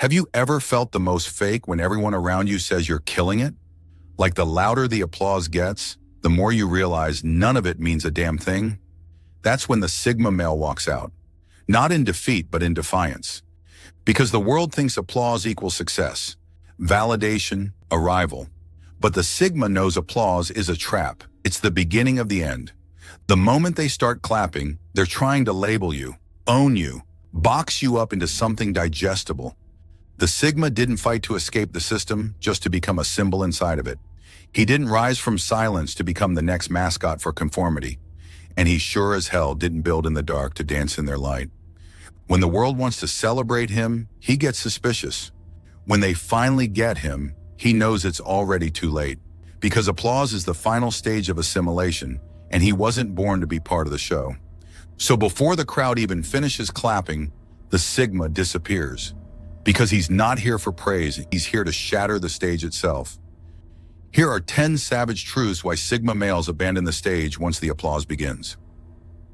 Have you ever felt the most fake when everyone around you says you're killing it? Like the louder the applause gets, the more you realize none of it means a damn thing? That's when the Sigma male walks out. Not in defeat, but in defiance. Because the world thinks applause equals success, validation, arrival. But the Sigma knows applause is a trap. It's the beginning of the end. The moment they start clapping, they're trying to label you, own you, box you up into something digestible. The Sigma didn't fight to escape the system, just to become a symbol inside of it. He didn't rise from silence to become the next mascot for conformity. And he sure as hell didn't build in the dark to dance in their light. When the world wants to celebrate him, he gets suspicious. When they finally get him, he knows it's already too late. Because applause is the final stage of assimilation, and he wasn't born to be part of the show. So before the crowd even finishes clapping, the Sigma disappears. Because he's not here for praise, he's here to shatter the stage itself. Here are 10 savage truths why Sigma males abandon the stage once the applause begins.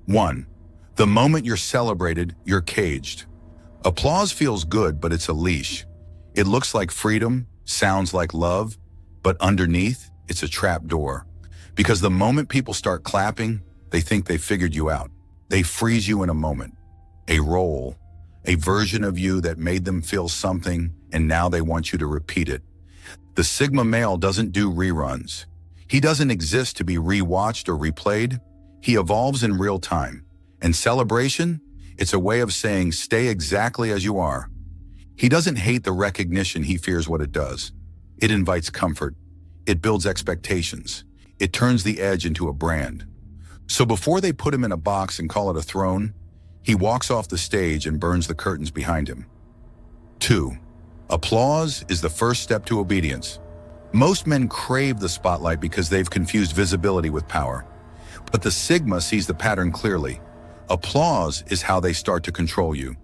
1. The moment you're celebrated, you're caged. Applause feels good, but it's a leash. It looks like freedom, sounds like love, but underneath, it's a trap door. Because the moment people start clapping, they think they figured you out. They freeze you in a moment. A role, a version of you that made them feel something, and now they want you to repeat it. The Sigma male doesn't do reruns. He doesn't exist to be rewatched or replayed. He evolves in real time. And celebration? It's a way of saying stay exactly as you are. He doesn't hate the recognition, he fears what it does. It invites comfort. It builds expectations. It turns the edge into a brand. So before they put him in a box and call it a throne, he walks off the stage and burns the curtains behind him. 2. Applause is the first step to obedience. Most men crave the spotlight because they've confused visibility with power. But the Sigma sees the pattern clearly. Applause is how they start to control you.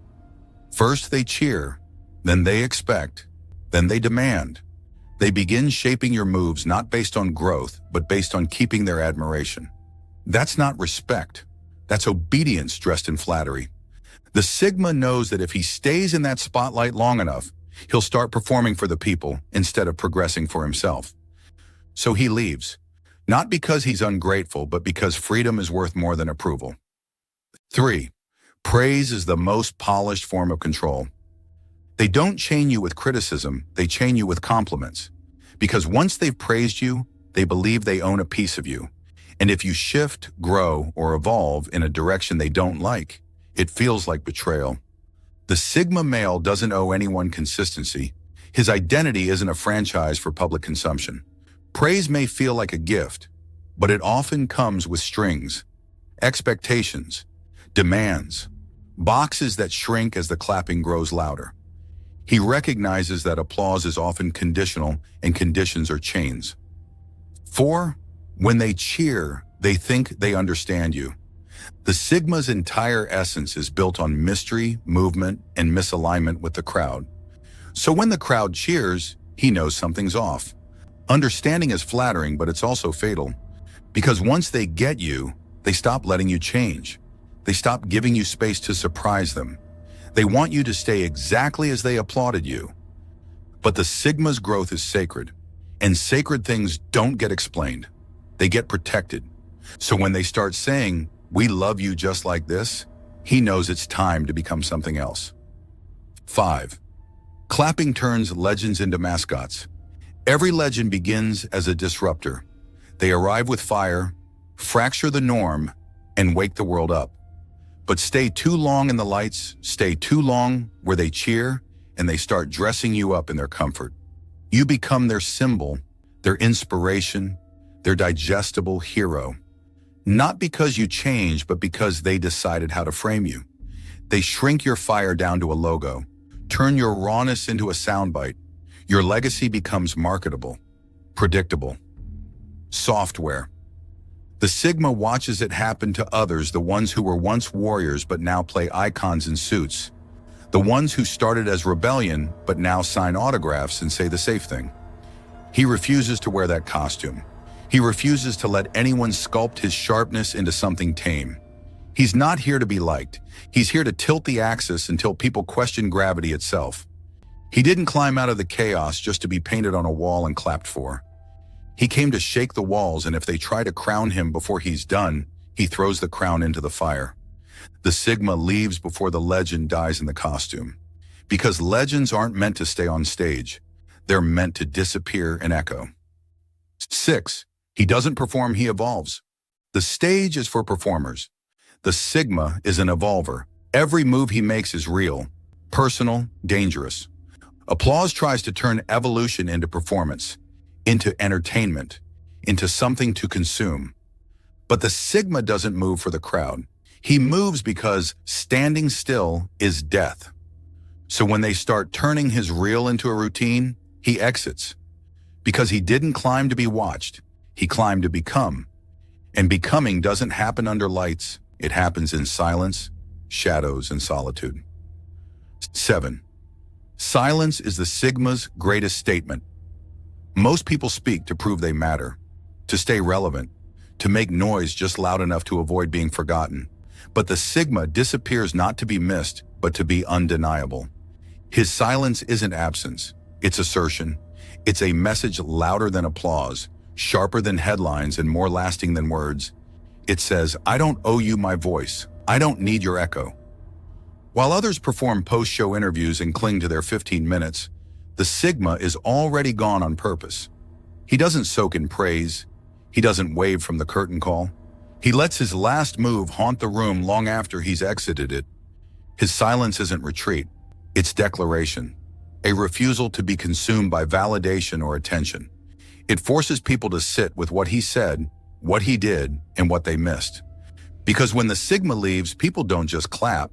First they cheer, then they expect, then they demand. They begin shaping your moves not based on growth, but based on keeping their admiration. That's not respect. That's obedience dressed in flattery. The Sigma knows that if he stays in that spotlight long enough, he'll start performing for the people instead of progressing for himself. So he leaves, not because he's ungrateful, but because freedom is worth more than approval. 3. Praise is the most polished form of control. They don't chain you with criticism, they chain you with compliments. Because once they've praised you, they believe they own a piece of you. And if you shift, grow, or evolve in a direction they don't like, it feels like betrayal. The Sigma male doesn't owe anyone consistency. His identity isn't a franchise for public consumption. Praise may feel like a gift, but it often comes with strings, expectations, demands, boxes that shrink as the clapping grows louder. He recognizes that applause is often conditional and conditions are chains. 4. When they cheer, they think they understand you. The Sigma's entire essence is built on mystery, movement, and misalignment with the crowd. So when the crowd cheers, he knows something's off. Understanding is flattering, but it's also fatal. Because once they get you, they stop letting you change. They stop giving you space to surprise them. They want you to stay exactly as they applauded you. But the Sigma's growth is sacred, and sacred things don't get explained. They get protected. So when they start saying, "We love you just like this," he knows it's time to become something else. 5. Clapping turns legends into mascots. Every legend begins as a disruptor. They arrive with fire, fracture the norm, and wake the world up. But stay too long in the lights, stay too long where they cheer, and they start dressing you up in their comfort. You become their symbol, their inspiration, their digestible hero. Not because you change, but because they decided how to frame you. They shrink your fire down to a logo, turn your rawness into a soundbite. Your legacy becomes marketable, predictable. Software. The Sigma watches it happen to others, the ones who were once warriors but now play icons in suits. The ones who started as rebellion but now sign autographs and say the safe thing. He refuses to wear that costume. He refuses to let anyone sculpt his sharpness into something tame. He's not here to be liked. He's here to tilt the axis until people question gravity itself. He didn't climb out of the chaos just to be painted on a wall and clapped for. He came to shake the walls, and if they try to crown him before he's done, he throws the crown into the fire. The Sigma leaves before the legend dies in the costume. Because legends aren't meant to stay on stage. They're meant to disappear and echo. 6. He doesn't perform, he evolves. The stage is for performers. The Sigma is an evolver. Every move he makes is real, personal, dangerous. Applause tries to turn evolution into performance, into entertainment, into something to consume. But the Sigma doesn't move for the crowd. He moves because standing still is death. So when they start turning his real into a routine, he exits. Because he didn't climb to be watched, he climbed to become. And becoming doesn't happen under lights, it happens in silence, shadows, and solitude. 7. Silence is the Sigma's greatest statement. Most people speak to prove they matter, to stay relevant, to make noise just loud enough to avoid being forgotten. But the Sigma disappears not to be missed, but to be undeniable. His silence isn't absence, it's assertion. It's a message louder than applause, sharper than headlines, and more lasting than words. It says, I don't owe you my voice. I don't need your echo. While others perform post-show interviews and cling to their 15 minutes, the Sigma is already gone on purpose. He doesn't soak in praise. He doesn't wave from the curtain call. He lets his last move haunt the room long after he's exited it. His silence isn't retreat. It's declaration, a refusal to be consumed by validation or attention. It forces people to sit with what he said, what he did, and what they missed. Because when the Sigma leaves, people don't just clap.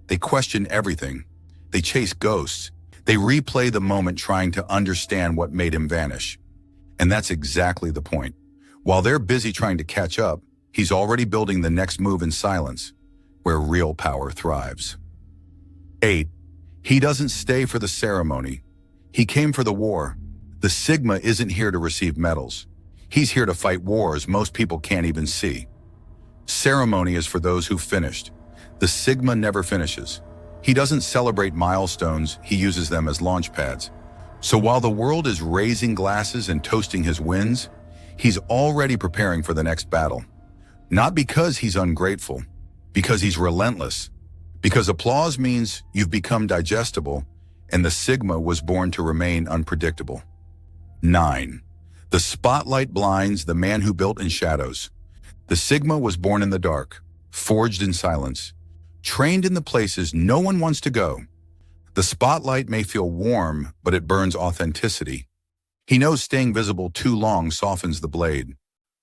They question everything. They chase ghosts. They replay the moment trying to understand what made him vanish. And that's exactly the point. While they're busy trying to catch up, he's already building the next move in silence, where real power thrives. 8. He doesn't stay for the ceremony. He came for the war. The Sigma isn't here to receive medals. He's here to fight wars most people can't even see. Ceremony is for those who finished. The Sigma never finishes. He doesn't celebrate milestones, he uses them as launch pads. So while the world is raising glasses and toasting his wins, he's already preparing for the next battle. Not because he's ungrateful, because he's relentless. Because applause means you've become digestible, and the Sigma was born to remain unpredictable. 9. The spotlight blinds the man who built in shadows. The Sigma was born in the dark, forged in silence, trained in the places no one wants to go. The spotlight may feel warm, but it burns authenticity. He knows staying visible too long softens the blade,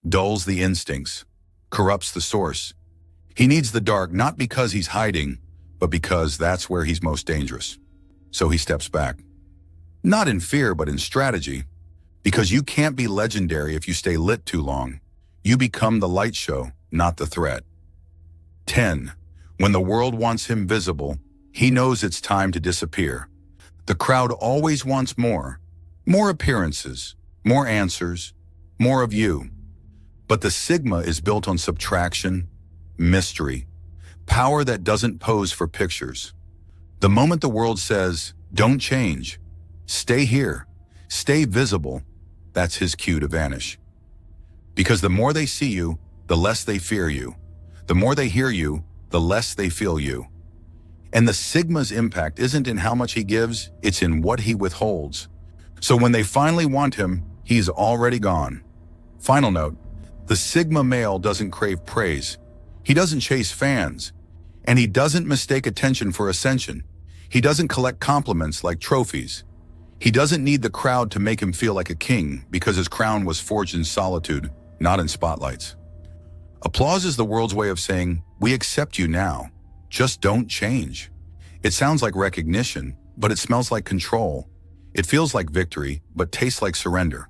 dulls the instincts, corrupts the source. He needs the dark not because he's hiding, but because that's where he's most dangerous. So he steps back. Not in fear, but in strategy. Because you can't be legendary if you stay lit too long. You become the light show, not the threat. 10. When the world wants him visible, he knows it's time to disappear. The crowd always wants more. More appearances, more answers, more of you. But the Sigma is built on subtraction, mystery, power that doesn't pose for pictures. The moment the world says, don't change, stay here, stay visible, that's his cue to vanish. Because the more they see you, the less they fear you. The more they hear you, the less they feel you. And the Sigma's impact isn't in how much he gives, it's in what he withholds. So when they finally want him, he's already gone. Final note, the Sigma male doesn't crave praise. He doesn't chase fans. And he doesn't mistake attention for ascension. He doesn't collect compliments like trophies. He doesn't need the crowd to make him feel like a king because his crown was forged in solitude, not in spotlights. Applause is the world's way of saying, we accept you now, just don't change. It sounds like recognition, but it smells like control. It feels like victory, but tastes like surrender.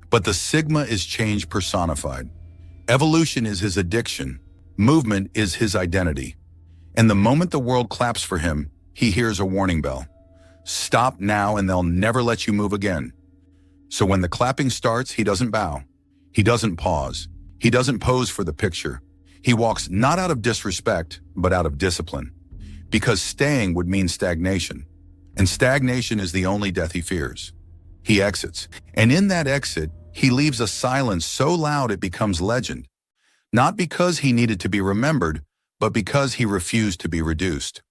But the Sigma is change personified. Evolution is his addiction. Movement is his identity. And the moment the world claps for him, he hears a warning bell. Stop now and they'll never let you move again. So when the clapping starts, he doesn't bow. He doesn't pause. He doesn't pose for the picture. He walks not out of disrespect, but out of discipline. Because staying would mean stagnation. And stagnation is the only death he fears. He exits, and in that exit, he leaves a silence so loud it becomes legend. Not because he needed to be remembered, but because he refused to be reduced.